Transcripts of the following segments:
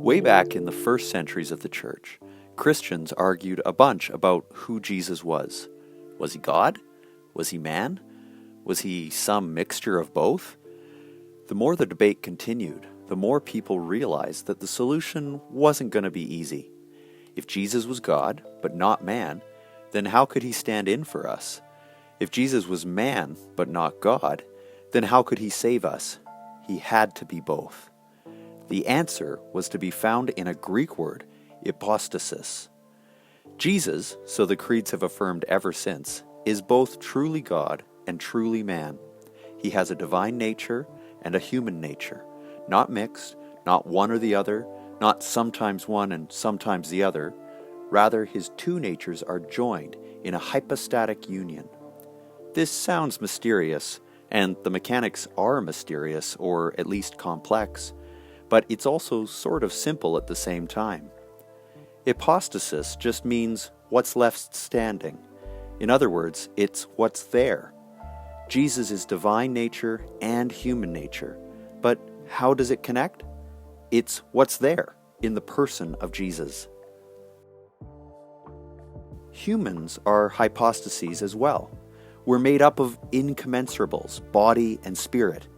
Way back in the first centuries of the church, Christians argued a bunch about who Jesus was. Was he God? Was he man? Was he some mixture of both? The more the debate continued, the more people realized that the solution wasn't going to be easy. If Jesus was God, but not man, then how could he stand in for us? If Jesus was man, but not God, then how could he save us? He had to be both. The answer was to be found in a Greek word, hypostasis. Jesus, so the creeds have affirmed ever since, is both truly God and truly man. He has a divine nature and a human nature, not mixed, not one or the other, not sometimes one and sometimes the other. Rather, his two natures are joined in a hypostatic union. This sounds mysterious, and the mechanics are mysterious, or at least complex, but it's also sort of simple at the same time. Hypostasis just means what's left standing. In other words, it's what's there. Jesus is divine nature and human nature, but how does it connect? It's what's there in the person of Jesus. Humans are hypostases as well. We're made up of incommensurables, body and spirit,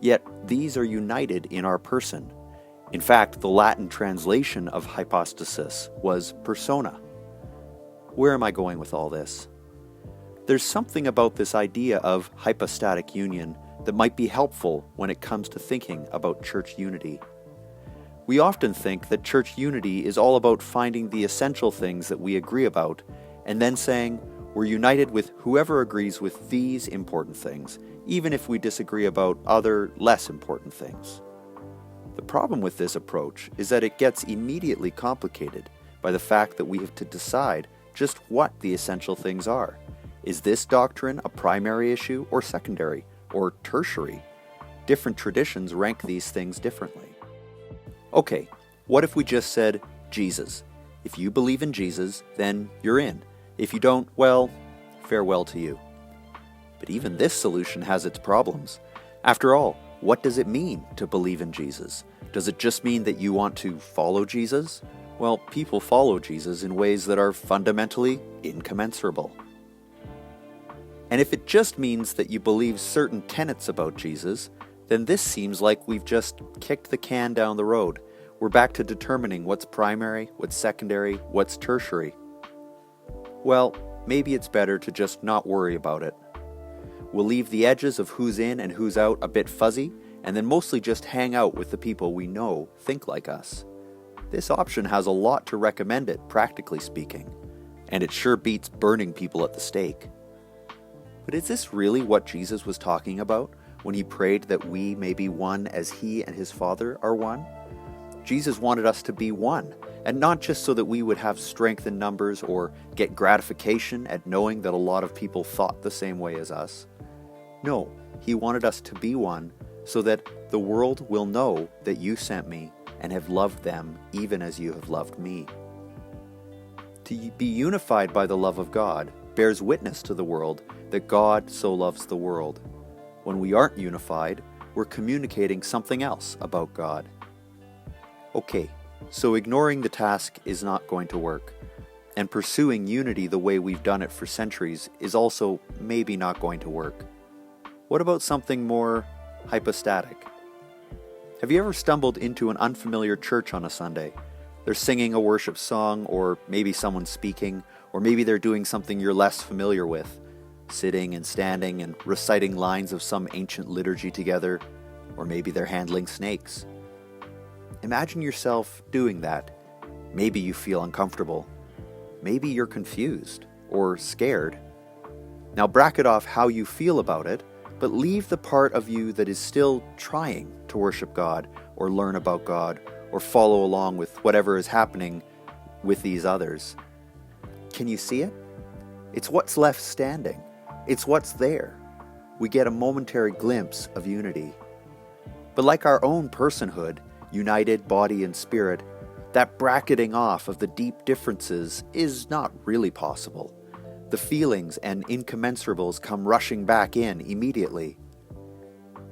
yet these are united in our person. In fact, the Latin translation of hypostasis was persona. Where am I going with all this? There's something about this idea of hypostatic union that might be helpful when it comes to thinking about church unity. We often think that church unity is all about finding the essential things that we agree about and then saying, we're united with whoever agrees with these important things, even if we disagree about other less important things. The problem with this approach is that it gets immediately complicated by the fact that we have to decide just what the essential things are. Is this doctrine a primary issue or secondary or tertiary? Different traditions rank these things differently. Okay, what if we just said Jesus? If you believe in Jesus, then you're in. If you don't, well, farewell to you. But even this solution has its problems. After all, what does it mean to believe in Jesus? Does it just mean that you want to follow Jesus? Well, people follow Jesus in ways that are fundamentally incommensurable. And if it just means that you believe certain tenets about Jesus, then this seems like we've just kicked the can down the road. We're back to determining what's primary, what's secondary, what's tertiary. Well, maybe it's better to just not worry about it. We'll leave the edges of who's in and who's out a bit fuzzy, and then mostly just hang out with the people we know think like us. This option has a lot to recommend it, practically speaking, and it sure beats burning people at the stake. But is this really what Jesus was talking about when he prayed that we may be one as he and his Father are one? Jesus wanted us to be one, and not just so that we would have strength in numbers or get gratification at knowing that a lot of people thought the same way as us. No, he wanted us to be one so that the world will know that you sent me and have loved them even as you have loved me. To be unified by the love of God bears witness to the world that God so loves the world. When we aren't unified, we're communicating something else about God. Okay, so ignoring the task is not going to work, and pursuing unity the way we've done it for centuries is also maybe not going to work. What about something more hypostatic? Have you ever stumbled into an unfamiliar church on a Sunday? They're singing a worship song, or maybe someone's speaking, or maybe they're doing something you're less familiar with, sitting and standing and reciting lines of some ancient liturgy together, or maybe they're handling snakes. Imagine yourself doing that. Maybe you feel uncomfortable. Maybe you're confused or scared. Now bracket off how you feel about it, but leave the part of you that is still trying to worship God or learn about God or follow along with whatever is happening with these others. Can you see it? It's what's left standing. It's what's there. We get a momentary glimpse of unity. But like our own personhood, united body and spirit, that bracketing off of the deep differences is not really possible. The feelings and incommensurables come rushing back in immediately.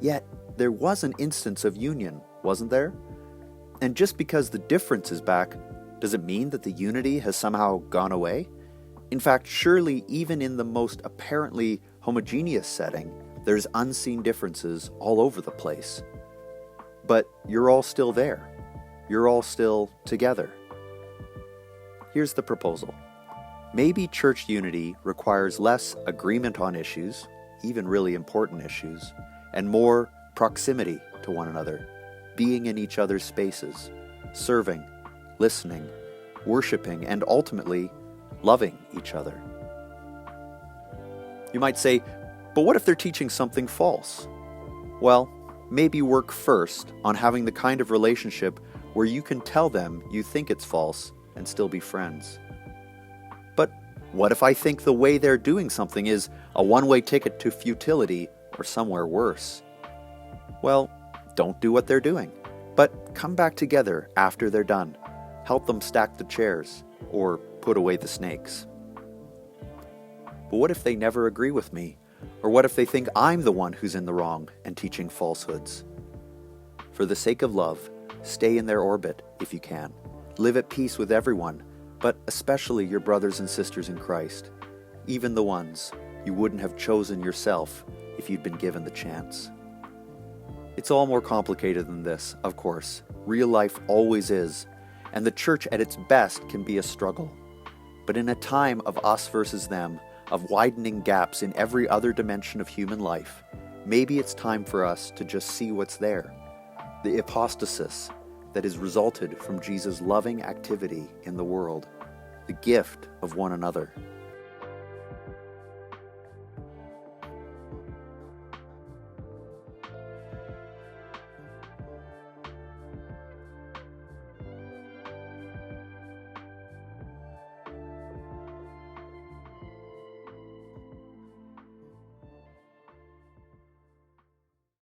Yet, there was an instance of union, wasn't there? And just because the difference is back, does it mean that the unity has somehow gone away? In fact, surely even in the most apparently homogeneous setting, there's unseen differences all over the place. But you're all still there. You're all still together. Here's the proposal. Maybe church unity requires less agreement on issues, even really important issues, and more proximity to one another, being in each other's spaces, serving, listening, worshiping, and ultimately loving each other. You might say, but what if they're teaching something false? Well, maybe work first on having the kind of relationship where you can tell them you think it's false and still be friends. But what if I think the way they're doing something is a one-way ticket to futility or somewhere worse? Well, don't do what they're doing, but come back together after they're done. Help them stack the chairs or put away the snakes. But what if they never agree with me? Or what if they think I'm the one who's in the wrong and teaching falsehoods? For the sake of love, stay in their orbit if you can. Live at peace with everyone, but especially your brothers and sisters in Christ, even the ones you wouldn't have chosen yourself if you'd been given the chance. It's all more complicated than this, of course. Real life always is, and the church at its best can be a struggle. But in a time of us versus them, of widening gaps in every other dimension of human life, maybe it's time for us to just see what's there. The hypostasis that has resulted from Jesus' loving activity in the world, the gift of one another.